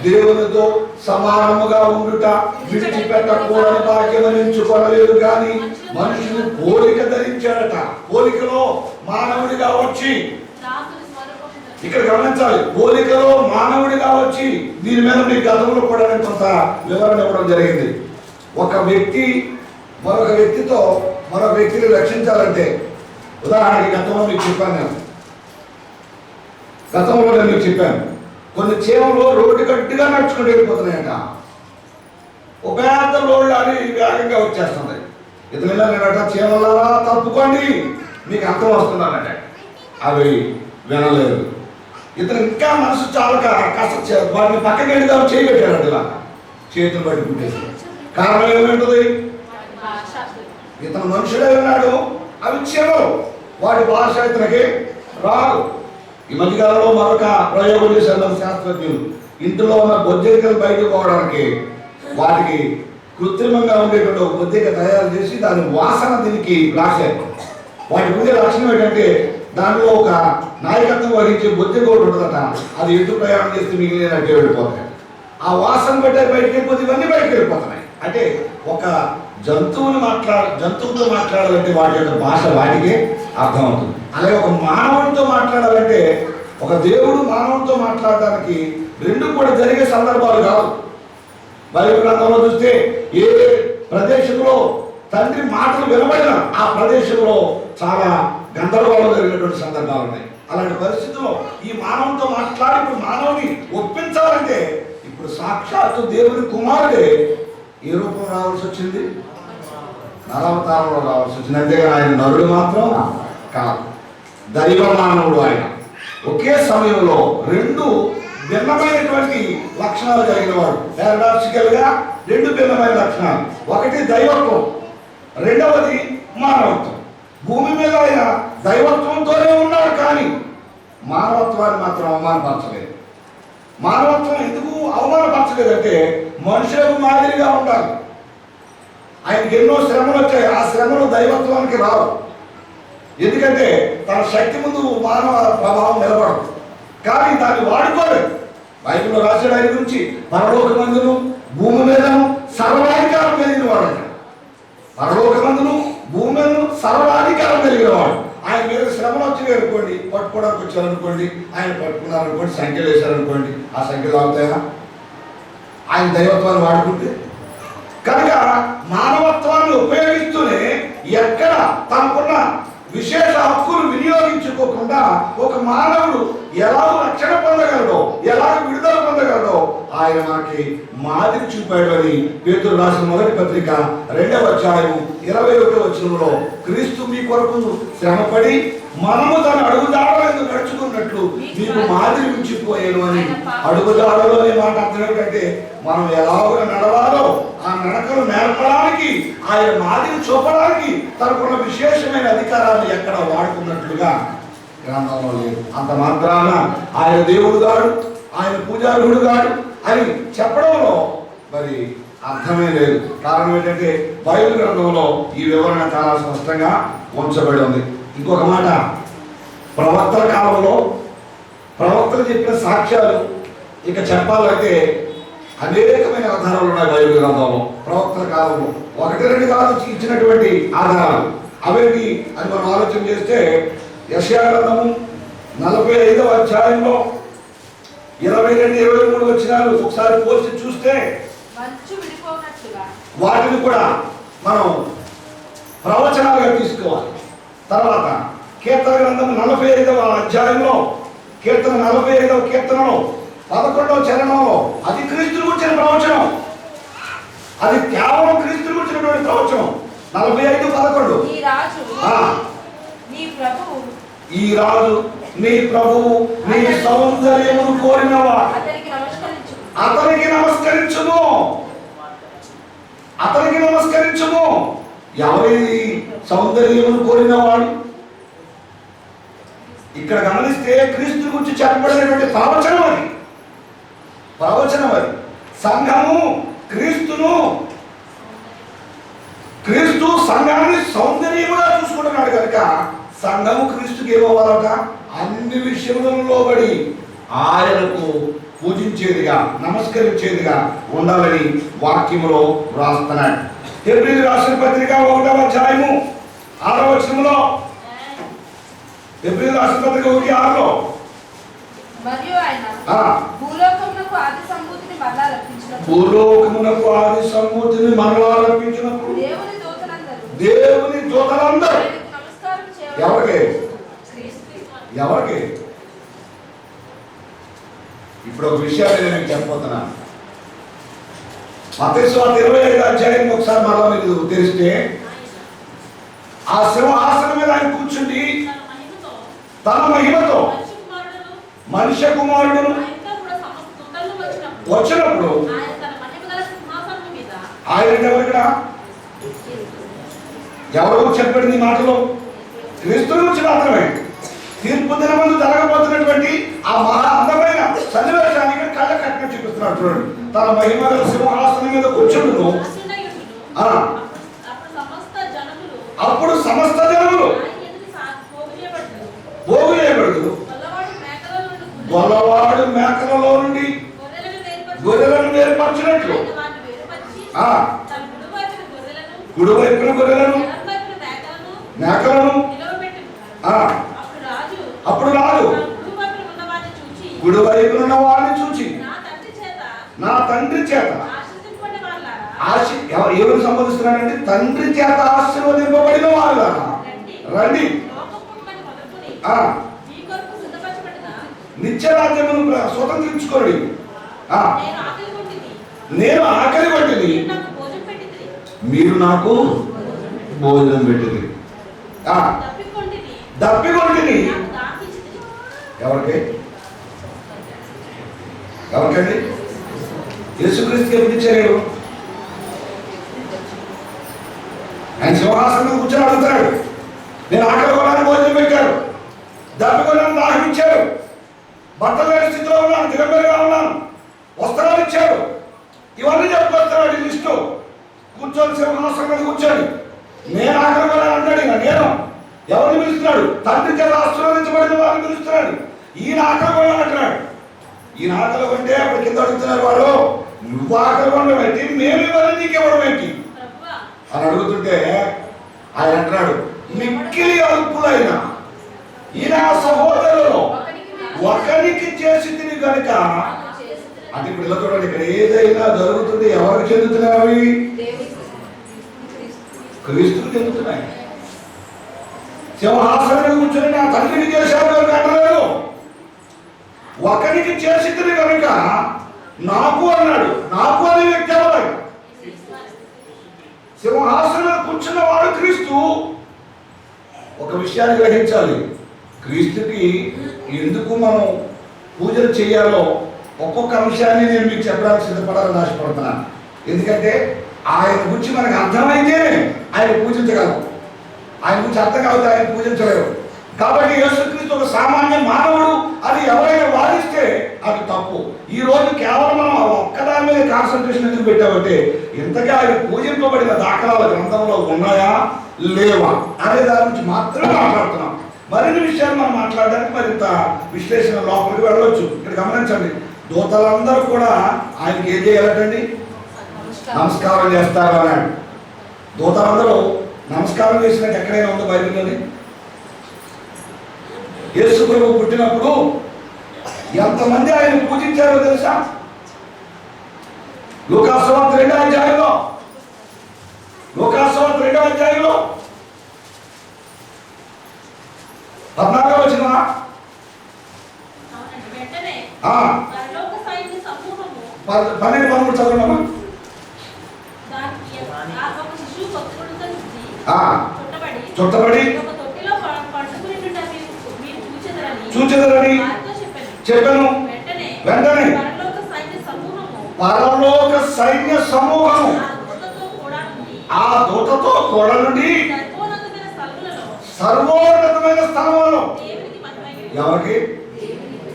దేవునితో సమానముగా ఉండుట విడిచిపెట్టకూడని భాగ్యమని ఎంచుకోలేదు, కానీ మనుషులు పోలిక ధరించాడట. పోలికలో మానవుడిగా వచ్చి, ఇక్కడ గమనించాలి, పోలికలో మానవుడిగా వచ్చి. దీని మీద మీ గతంలో కూడా కొంత వివరణ ఇవ్వడం జరిగింది. ఒక వ్యక్తి మరొక వ్యక్తితో మరొక వ్యక్తిని రక్షించాలంటే, ఉదాహరణకి గతంలో మీకు చెప్పాను కొన్ని చీమలు రోడ్డు గట్టిగా నడుచుకుంటూ వెళ్ళిపోతున్నాయట. ఒక పెద్ద రోడ్లు అని వేగంగా వచ్చేస్తుంది. ఇతరులట చీమలారా తప్పుకోండి, మీకు అర్థం వస్తున్నానంటే అవి వినలేదు. ఇతను ఇంకా మనసు చాలక కాస్త వాటిని పక్కకి వెళ్ళిదా చేయబెట్టాడు. ఇలా చేతులు బట్టి పుట్టేసి కారణం ఏమిటది? ఇతను మనుషుడే ఉన్నాడు, అవి చీమలు, వాటి భాష ఇతనికి రాదు. ఈ మధ్యకాలంలో మరొక ప్రయోగం చేశారు శాస్త్రజ్ఞులు. ఇంట్లో ఉన్న బొద్దింకలు బయటకు పోవడానికి వాటికి కృత్రిమంగా ఉండేటువంటి ఒక బొద్దింక తయారు చేసి దాని వాసన దీనికి రాశారు. వాటి ఉండే లక్షణం ఏంటంటే దానిలో ఒక నాయకత్వం వహించే బొద్దింక ఒకటి ఉంటుందట. అది ఎటు ప్రయాణం చేస్తే మిగిలినట్టే వెళ్ళిపోతాయి. ఆ వాసన బట్టే బయటకు వెళ్ళిపోతే ఇవన్నీ బయటకు వెళ్ళిపోతున్నాయి. అంటే ఒక జంతువుతో మాట్లాడాలంటే వాటి యొక్క భాష వాటికే అర్థమవుతుంది. అలాగే ఒక మానవుడితో మాట్లాడాలంటే, ఒక దేవుడు మానవుడితో మాట్లాడడానికి రెండు కూడా జరిగే సందర్భాలు కాదు. బైబిల్ గ్రంథంలో చూస్తే ఏ ప్రదేశంలో తండ్రి మాటలు వినబడిన ఆ ప్రదేశంలో చాలా గందరగోళం జరిగినటువంటి సందర్భాలు ఉన్నాయి. అలాంటి పరిస్థితుల్లో ఈ మానవుడితో మాట్లాడి ఇప్పుడు మానవుని ఒప్పించాలంటే ఇప్పుడు సాక్షాత్తు దేవుని కుమారుడే ఏ రూపం రావాల్సి వచ్చింది? నరవతారంలో రావాల్సి వచ్చింది. అంతేగాని ఆయన నరుడు మాత్రం కాదు, దైవ మానవుడు. ఆయన ఒకే సమయంలో రెండు భిన్నమైనటువంటి లక్షణాలు కలిగిన వాడు. పారాడాక్సికల్ గా రెండు భిన్నమైన లక్షణాలు. ఒకటి దైవత్వం, రెండవది మానవత్వం. భూమి మీద ఆయన దైవత్వంతోనే ఉన్నాడు, కానీ మానవత్వాన్ని మాత్రం అవమానపరచలేదు. మానవత్వం ఎందుకు అవమానపరచలేదంటే మనుషులకు మాదిరిగా ఉండాలి. ఆయనకి ఎన్నో శ్రమలు వచ్చాయి, ఆ శ్రమలు దైవత్వానికి రావు. ఎందుకంటే తన శక్తి ముందు మానవ ప్రభావం నిలబడదు, కానీ దాన్ని వాడుకోలేదు. బైబిల్లో రాశాడు ఆయన గురించి, పరలోకమందును భూమి మీదను సర్వాధికారం కలిగిన వాడు. పరలోకమందును భూమి మీదను సర్వాధికారం కలిగిన వాడు. ఆయన మీద శ్రమలు వచ్చి అనుకోండి, పట్టుకోవడానికి వచ్చారనుకోండి, ఆయన పట్టుకున్నారనుకోండి, సంఖ్యలు వేశారనుకోండి, ఆ సంఖ్యలు అవుతాయా? ఆయన దైవత్వాన్ని వాడుకుంటే. కనుక మానవత్వాన్ని ఉపయోగిస్తూనే ఎక్కడ తనకున్న విశేష హక్కులు వినియోగించుకోకుండా ఒక మానవుడు ఎలా రక్షణ పొందగలడో, ఎలా విడుదల పొందగలడో ఆయన మనకి మాదిరి చూపాడు అని పేతురు రాసిన మొదటి పత్రిక 2వ అధ్యాయము 21వ వచనంలో, క్రీస్తు మీ కొరకు శ్రమపడి మనము తన అడుగుదాడలను నడుచుకున్నట్లు మీకు మాదిరి ఉంచిపోయాను అని. అడుగుదాడలో అనే మాట అర్థం ఏంటంటే మనం ఎలాగో నడవాలో ఆ నడకలు నేర్పడానికి, ఆయన మాదిరి చూపడానికి తనకున్న విశేషమైన అధికారాన్ని ఎక్కడ వాడుకున్నట్లుగా గ్రంథంలో లేదు. అంత మాత్రాన ఆయన దేవుడు గాడు, ఆయన పూజారుడు గాడు అని చెప్పడంలో మరి అర్థమే లేదు. కారణం ఏంటంటే బైబిల్ గ్రంథంలో ఈ వివరణ చాలా స్పష్టంగా ఉంచబడి ఉంది. ఇంకొక మాట, ప్రవక్తల కాలంలో ప్రవక్తలు చెప్పిన సాక్ష్యాలు ఇక చెప్పాలంటే అనేకమైన ఆధారాలు ఉన్నాయి బైబిల్ గ్రంథంలో. ప్రవక్తల కాలంలో 1-2 కాదు ఇచ్చినటువంటి ఆధారాలు అవేంటి అని మనం ఆలోచన చేస్తే, యెషయా గ్రంథము 45వ అధ్యాయంలో 22-23 వచనాలు ఒకసారి పోల్చి చూస్తే మంచు విడిపోనట్లుగా వాటిని కూడా మనం ప్రవచనాలుగా తీసుకోవాలి. తర్వాత కీర్తన గ్రంథం 45వ అధ్యాయంలో కీర్తన 45వ కీర్తనలో 11వ చరణంలో అది క్రీస్తుని గురించిన ప్రవచనం. అది కేవలం క్రీస్తుని గురించినటువంటి ప్రవచనం. 45:11 ఈ రాజు నీ ప్రభువు నీ సౌందర్యమును కోరినవా అతనికి నమస్కరించుము. ఎవరి సౌందర్యమును కోరినవాడు? ఇక్కడ గమనిస్తే క్రీస్తు గురించి చెప్పబడినటువంటి ప్రవచనం అది. సంఘము క్రీస్తు సంఘాన్ని సౌందర్యముగా చూసుకుంటున్నాడు కనుక సంఘము క్రీస్తుకి ఏమవ్వాలట? అన్ని విషయములను లోబడి ఆయనకు పూజించేదిగా నమస్కరించేదిగా ఉండాలని వాక్యములో వ్రాస్తున్నాడు. హెబ్రీయులకు రాసిన పత్రిక 1వ అధ్యాయము 6వ వచనములో హెబ్రీయులకు రాసిన పత్రిక 1:6లో మరియు ఆయన భూలోకమునకు ఆది సంభూతిని మరలా రప్పించినప్పుడు దేవుని దూతలందరూ ఎవరికి ఇప్పుడు ఒక విషయాన్ని నేను మీకు చెప్పబోతున్నాను. మత్తయి సువార్త 25వ అధ్యాయం ఒకసారి మరలా మీరు తెరిస్తే ఆ సింహాసనం మీద ఆయన కూర్చుండి తన మహిమతో మనుష్య కుమారుడును వచ్చినప్పుడు ఆయన ఎవరు చెప్పండి ఈ మాటలో? క్రీస్తు గురించి మాత్రమే. తీర్పు దినమందు జరగబోతున్నటువంటి ఆ మహా అందమైన సన్నివేశానికి కళ్ళ కట్టిన చూపిస్తున్నాడు. చూడండి, తన మహిమ గల సింహాసనం మీద కూర్చుండును. అప్పుడు సమస్త జనములు పోగు చేయబడుదురు. గొల్లవాడు మేకలలో నుండి గొర్రెలను వేరుపరచినట్లు కుడివైపున గొర్రెలను మేకలను అప్పుడు రాజు కుడివైపున ఉన్న వారిని చూచి నా తండ్రి చేత ఎవరు సంబోధిస్తున్నాడంటే తండ్రి చేత ఆశీర్వదింపబడిన వారు రండి, నిత్యరాజ్యమును స్వతంత్రించుకోండి. నేను ఆకలి పట్టింది, మీరు నాకు భోజనం పెట్టింది. దప్పికొంటిని ఎవరికండి? యేసుక్రీస్తుకి ఎప్పుడు ఇచ్చారు? ఆయన సింహాసనం కూర్చొని అడుగుతాడు, నేను ఆకలి కొనాలని భోజనం పెట్టారు, దప్పికొనాలని దాహం ఇచ్చారు, బట్టలు లేని స్థితిలో ఉన్నాను, దిగంబరిగా ఉన్నాను, వస్త్రాలు ఇచ్చాడు. ఇవన్నీ చెప్పుకొస్తున్నాడు ఈ లిస్టు. కూర్చొని సింహాసనం మీద కూర్చొని నేను ఆకలి కొనాలని అంటాడు. నేను ఎవరిని పిలుస్తున్నాడు? తండ్రి చేత ఆశీర్వదించబడిన వారిని పిలుస్తున్నాడు. ఈయన ఆకలి కొనాలంటున్నాడు. ఈయన ఆకలి కొంటే అప్పుడు కింద అడుగుతున్నారు వాడు, నువ్వు ఆకలి కొనడం ఏంటి, మేము ఇవ్వాలి నీకు ఇవ్వడం ఏంటి అని అడుగుతుంటే ఆయన అంటున్నాడు, మిక్కిలి అల్పులైన ఈయన సహోదరులలో ఒకరికి చేసి తిని కనుక. అంటే ఇప్పుడు ఇలా చూడండి, ఇక్కడ ఏదైనా జరుగుతుంది ఎవరికి చెందుతున్నాయి? అవి క్రీస్తుకు చెందుతున్నాయి. సింహాసనం కూర్చొని నా తండ్రికి చేశాడు అంటలేదు, ఒకరికి చేసి తిని కనుక నాకు అన్నాడు. నాకు అనే వ్యక్తి ఎవరు? సింహాసనం కూర్చున్న వాడు క్రీస్తు. ఒక విషయాన్ని గ్రహించాలి, క్రీస్తుకి ఎందుకు మనం పూజలు చేయాలో ఒక్కొక్క అంశాన్ని నేను మీకు చెప్పడానికి సిద్ధపడాలని ఆశపడుతున్నాను. ఎందుకంటే ఆయన గురించి మనకు అర్థమైతే ఆయన పూజించగలం, ఆయన గురించి అర్థం కాకపోతే ఆయన పూజించలేరు. కాబట్టి యేసుక్రీస్తు ఒక సామాన్య మానవుడు అది ఎవరైనా వాదిస్తే అది తప్పు. ఈ రోజు కేవలం మనం ఒక్కదాని మీద కాన్సన్ట్రేషన్ ఎందుకు పెట్టామంటే ఇంతగా ఆయన పూజింపబడిన దాఖలాల గ్రంథంలో ఉన్నాయా లేవా అనే దాని గురించి మాత్రమే మాట్లాడుతున్నాం. మరిన్ని విషయాలు మనం మాట్లాడడానికి మరింత విశ్లేషణ లోపలికి వెళ్ళవచ్చు. ఇక్కడ గమనించండి, దూతలందరూ కూడా ఆయనకి ఏం చేయాలంటండి? నమస్కారం చేస్తారు అన్నాడు. దూతలందరూ నమస్కారం చేసినట్టు ఎక్కడైనా ఉందో బైబిల్లోని? యేసు ప్రభు పుట్టినప్పుడు ఎంతమంది ఆయన పూజించారో తెలుసా? లూకాసు వార్త 2వ అధ్యాయంలో, లూకాసు వార్త 2వ అధ్యాయంలో 14వ వచనమా? వెంటనే 12 13 చదవమ్మా. చుట్టబడి చూచెదరని చెప్పాను. వెంటనే పరలోక సైన్య సమూహము ఆ దూతతో కూడా నుండి సర్వోన్నతమైన స్థలములలో. ఎవరికి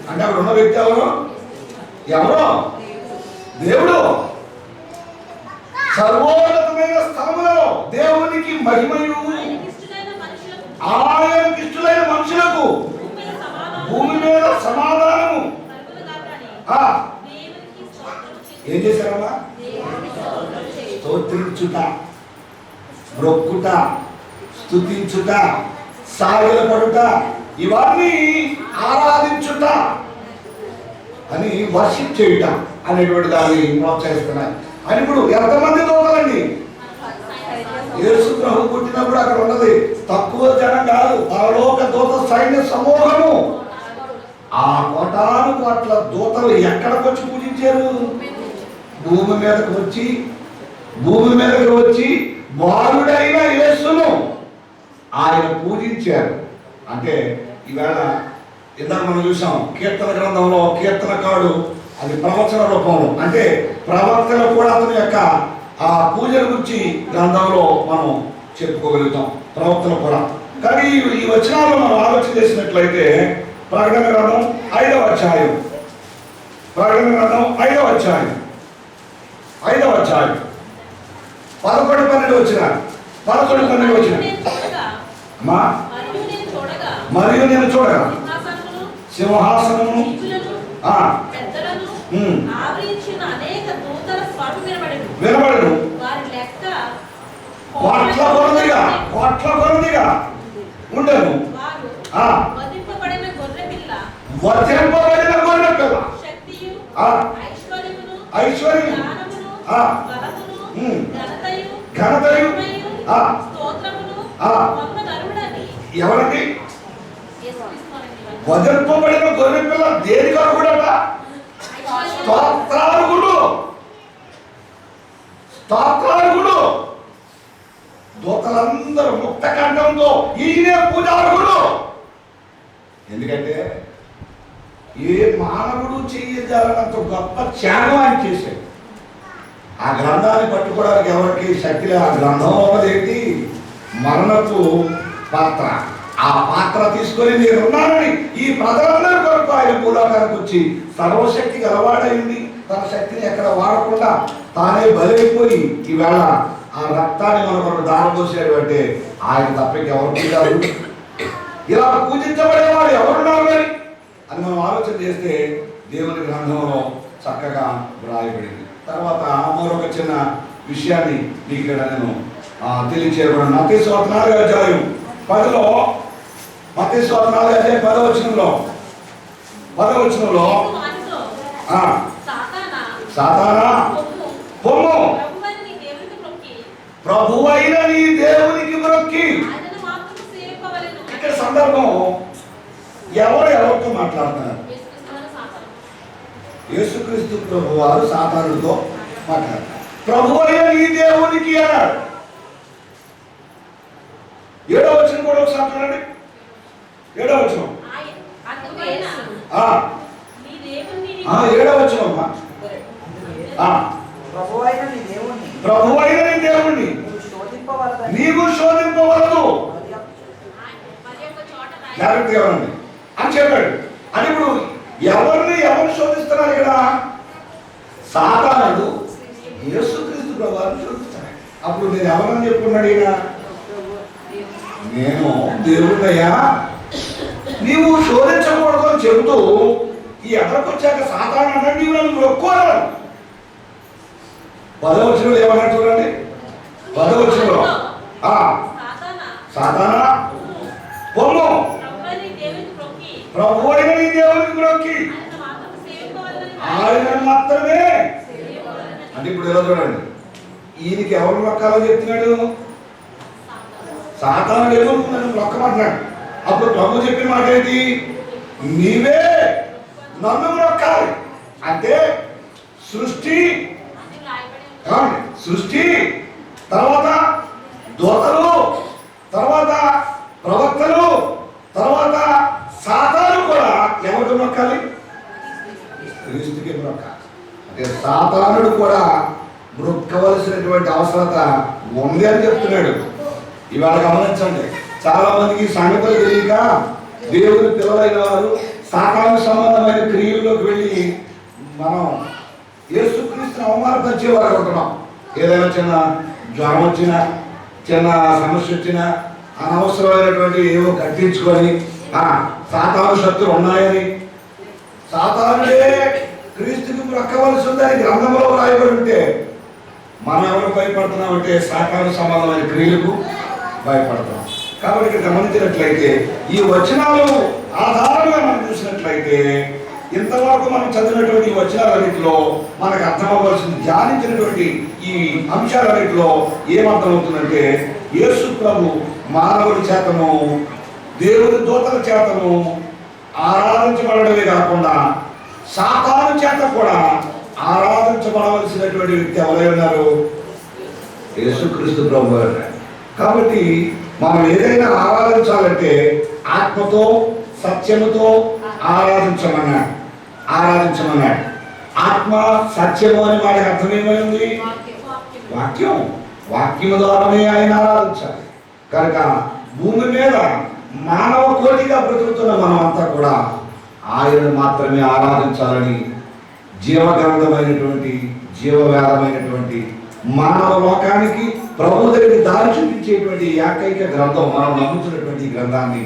అంటే అక్కడ ఉన్న వ్యక్తి ఎవరు? ఎవరో దేవుడు. సర్వోన్నతమైన స్థలములలో దేవునికి మహిమయు ఆయనకి ఇష్టలైన మనుషులకు భూమి మీద సమాధానము. ఏం చేశారమ్మా? స్తోత్రించుట, మొక్కుట, స్తుతించుట, సాగిలపడుట, ఇవన్నీ ఆరాధించుట అని వర్షిప్ చేయుట అనేటువంటి దాన్ని ప్రోత్సహిస్తున్నారు. అని ఇప్పుడు ఎంతమంది దూతలండి? యేసు ప్రభు పుట్టినప్పుడు అక్కడ ఉన్నది తక్కువ జనం కాదు, పరలోక దూత సైన్య సమూహము. ఆ కోటాను కోట్ల దూతలు ఎక్కడికి వచ్చి పూజించారు? భూమి మీదకి వచ్చి బాలుడైన యేసును ఆయన పూజించారు. అంటే ఈవేళ ఇందాక మనం చూసాం కీర్తన గ్రంథంలో కీర్తనకారుడు అది ప్రవచన రూపంలో, అంటే ప్రవక్తలు కూడా అతని యొక్క ఆ పూజల గురించి గ్రంథంలో మనం చెప్పుకోగలుగుతాం, ప్రవక్తలు కూడా. కానీ ఈ వచనాలు మనం ఆలోచన చేసినట్లయితే ప్రకటన గ్రంథం 5వ అధ్యాయం, ప్రకటన గ్రంథం 5వ అధ్యాయం 11-12 వచ్చినారు. 11-12 వచ్చినారు. మరియు నేను చూడగా సింహాసనము వినబడను. కోట్ల కొలదిగా ఉండను. వధింపబడిన గొర్రె పిల్ల, ఐశ్వర్యం, ఘనతయు ఎవరండి? వధింపబడిన గొర్రె పిల్ల దేనికి అర్హుడట? స్తోత్రార్హుడు. దూతలందరూ ముక్త కంఠంతో ఈయనే పూజార్హుడు. ఎందుకంటే ఏ మానవుడు చేయజాలనంత గొప్ప త్యాగం ఆయన చేశాడు. ఆ గ్రంథాన్ని పట్టుకోవడానికి ఎవరికి శక్తి లేదు. ఆ గ్రంథంలో ఉన్నదేంటి? మరణపు పాత్ర. ఆ పాత్ర తీసుకొని నేనున్నానని ఈ ప్రజలందరి కొరకు ఆయన భూలోకానికి వచ్చి సర్వశక్తి గలవాడైంది. తన శక్తిని ఎక్కడ వాడకుండా తానే బలైపోయి ఈవేళ ఆ రక్తాన్ని మన కొరకు దారపోసాడు. అంటే ఆయన తప్పకి ఎవరు పూజారు? ఇలా పూజించబడేవాడు ఎవరున్నారు మరి అని మనం ఆలోచన చేస్తే దేవుని గ్రంథంలో చక్కగా వ్రాయబడింది. తర్వాత మరొక చిన్న విషయాన్ని మీకు ఇక్కడ నేను తెలియచేయబడిన మత్తయి సువార్త 4వ అధ్యాయం 10లో, మత్తయి సువార్త 4వ అధ్యాయం 10వ వచనంలో సాతానా పొమ్ము, ప్రభువైన నీ దేవునికి మొక్కి. ఇక్కడ సందర్భం ఎవరితో మాట్లాడుతున్నారు? యేసుక్రీస్తు ప్రభు వారు సాతానుడితో మాట్లాడతారు. ప్రభువైన నీ దేవునికి అన్నాడు. 7వ వచనం కూడా ఒకసారి చూడండి. 7వ వచనం 7వ వచనం అమ్మా. ప్రభువైన నీ దేవుణ్ణి నీవు శోధింపవలదు జాగ్రత్తగా ఉండండి అని చెప్పాడు. అని ఇప్పుడు ఎవరు శోధిస్తున్నారు ఇక్కడ? సాతానుడు యేసుక్రీస్తు ప్రభువుని శోధిస్తున్నాడు. అప్పుడు నేను ఎవరని చెప్పుకున్నాడు ఈయన? నేను దేవుడయ్యా, నీవు శోధించకూడదు అని చెబుతూ ఈ ఎదరికొచ్చాక సాతాను అన్నాడు నీవు నన్ను మొక్కుకోవాలి. 10వ వచనంలో ఏమన్నాడు చూడండి. 10వ వచనంలో సాతానా పొమ్ము, ఆయన మాత్రమే. అంటే ఇప్పుడు ఎలా చూడండి, ఈయనకి ఎవరు మొక్కాలో చెప్తున్నాడు? సాతానుడు ఏమో నన్ను మొక్కమంటున్నాడు. అప్పుడు ప్రభు చెప్పిన మాట ఏంటి? నీవే నన్ను మొక్కాలి. అంటే సృష్టి, సృష్టి తర్వాత దూతలు, తర్వాత ప్రవక్తలు, తర్వాత సాతాను కూడా ఎవరికి మొక్కాలి? క్రీస్తుకి మొక్కాలి. అంటే సాతానుడు కూడా మొక్కవలసినటువంటి అవసరత ఉంది అని చెప్తున్నాడు. ఇవాళ గమనించండి, చాలా మందికి సంగతులు తెలియక దేవుని పిల్లలైన వారు సాతాను సంబంధమైన క్రియల్లోకి వెళ్ళి మనం యేసుక్రీస్తుని అవమానపరిచేవారు ఉంటున్నాం. ఏదైనా చిన్న జ్వరం వచ్చినా, చిన్న సమస్య వచ్చినా అనవసరమైనటువంటి ఏవో కట్టించుకొని సాతాను శక్తులు ఉన్నాయని, సాతానుడే క్రీస్తుకి మొక్కవలసి ఉందని గ్రంథంలో రాయబడి ఉంటే మనం ఎవరు భయపడుతున్నామంటే సాతాను సంబంధమైన క్రియలకు భయపడుతున్నాం. కాబట్టి ఇక్కడ గమనించినట్లయితే ఈ వచనాలు ఆధారంగా మనం చూసినట్లయితే ఇంతవరకు మనం చదివినటువంటి ఈ వచనాలన్నింటిలో మనకు అర్థమవలసింది, ధ్యానించినటువంటి ఈ అంశాలన్నింటిలో ఏమర్థమవుతుందంటే యేసు ప్రభు మానవుడి చేతను దేవుని దూతల చేతను ఆరాధించబడమే కాకుండా సాతాను చేత కూడా ఆరాధించబడవలసినటువంటి వ్యక్తి ఎవరై ఉన్నారు? యేసుక్రీస్తు ప్రభు గారు. కాబట్టి మనం ఏదైనా ఆరాధించాలంటే ఆత్మతో సత్యముతో ఆరాధించమన్నాడు. ఆత్మ సత్యము అని వాడికి అర్థం ఏమైంది? వాక్యం. వాక్యము ద్వారానే ఆయన ఆరాధించాలి. కనుక భూమి మీద మానవ కోటిగా బ్రతుకుతున్న మనం అంతా కూడా ఆయన మాత్రమే ఆరాధించాలని జీవగ్రంథమైనటువంటి జీవవేదమైనటువంటి మానవ లోకానికి ప్రభు దగ్గరికి దారి చూపించేటువంటి ఏకైక గ్రంథం, మనం నమ్ముతున్నటువంటి గ్రంథాన్ని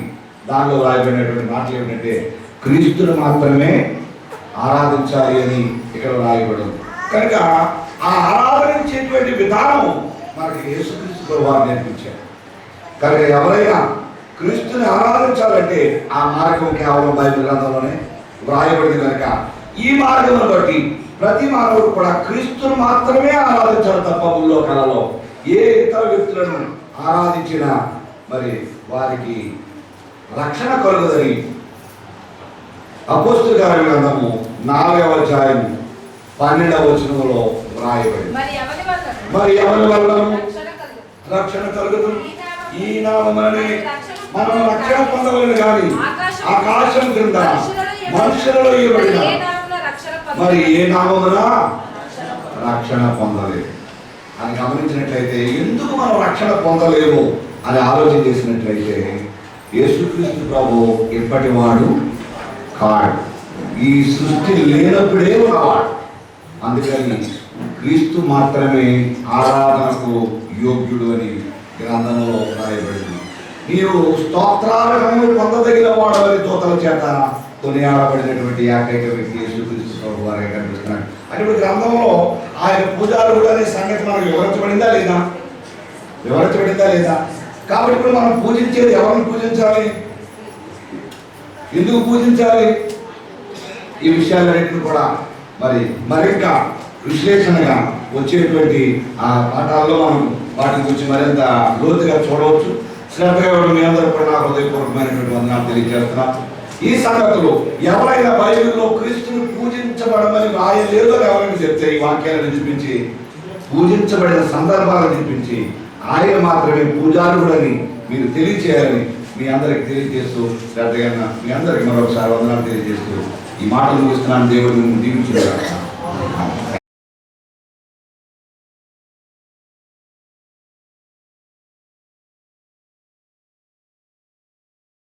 దానిలో రాయబడినటువంటి మాటలు ఏమిటంటే క్రీస్తును మాత్రమే ఆరాధించాలి అని ఇక్కడ రాయబడింది. కనుక ఆ ఆరాధించేటువంటి విధానం మనకి యేసుక్రీస్తు వారు నేర్పించారు. కనుక ఎవరైనా క్రీస్తుని ఆరాధించాలంటే ఆ మార్గం కేవలం బైబిల్ గ్రంథంలోనే వ్రాయబడింది. కనుక ఈ మార్గమును బట్టి ప్రతి మానవుడు కూడా క్రీస్తును మాత్రమే ఆరాధించాలి తప్ప భూలోకాలలో ఏ ఇతర వ్యక్తులను ఆరాధించినా మరి వారికి రక్షణ కలుగుదని అపోస్తలుల కార్యముల గ్రంథము 4వ అధ్యాయము 12వ వచనంలో వ్రాయబడింది. మరి ఎవరి వలన రక్షణ కలుగును? ఈ నామముననే మనం రక్షణ పొందవలెను గాని ఆకాశం క్రింద మనుషులలో ఇవ్వబడిన మరి ఏ నామమున రక్షణ పొందలేదు అని గమనించినట్లయితే ఎందుకు మనం రక్షణ పొందలేము అని ఆలోచన చేసినట్లయితే యేసుక్రీస్తు ప్రభు ఎప్పటివాడు కాడు, ఈ సృష్టి లేనప్పుడే ఉన్నవాడు. అందుకని క్రీస్తు మాత్రమే ఆరాధనకు యోగ్యుడు అని గ్రంథంలో రాయబడింది. నీవు స్తోత్రాలను పొందదగిన వాడని దూతల చేత కొనియాడబడినటువంటి ఏకైక వ్యక్తి యేసుక్రీస్తు ప్రభు వారే కనిపిస్తున్నాడు. అంటే ఇప్పుడు గ్రంథంలో ఆయన పూజారుడు అనే సంగతి మనకు వివరించబడిందా లేదా? కాబట్టి ఇప్పుడు మనం పూజించేది ఎవరిని పూజించాలి, ఎందుకు పూజించాలి? ఈ విషయాలన్నింటినీ కూడా మరింత విశ్లేషణగా వచ్చేటువంటి ఆ పాఠాల్లో మనం వాటి గురించి మరింత లోతుగా చూడవచ్చు. శ్రద్ధగా మీ అందరూ కూడా నా హృదయపూర్వకమైనటువంటి వందనాలు తెలియజేస్తున్నాం. ఈ సంగతులు ఎవరైనా బైబిల్లో క్రీస్తుని పూజించబడమని రాయలేదు అని ఎవరైనా చెప్తే ఈ వాక్యాలను చూపించి పూజించబడిన సందర్భాలను చూపించి ఆయన మాత్రమే పూజారుడని మీరు తెలియచేయాలని మీ అందరికి తెలియజేస్తూ శ్రద్ధగా మీ అందరికి మరొకసారి వందనాలు తెలియజేస్తూ ఈ మాటలు ముగిస్తున్నాను. దేవుడు మిమ్మల్ని దీవించుగాక.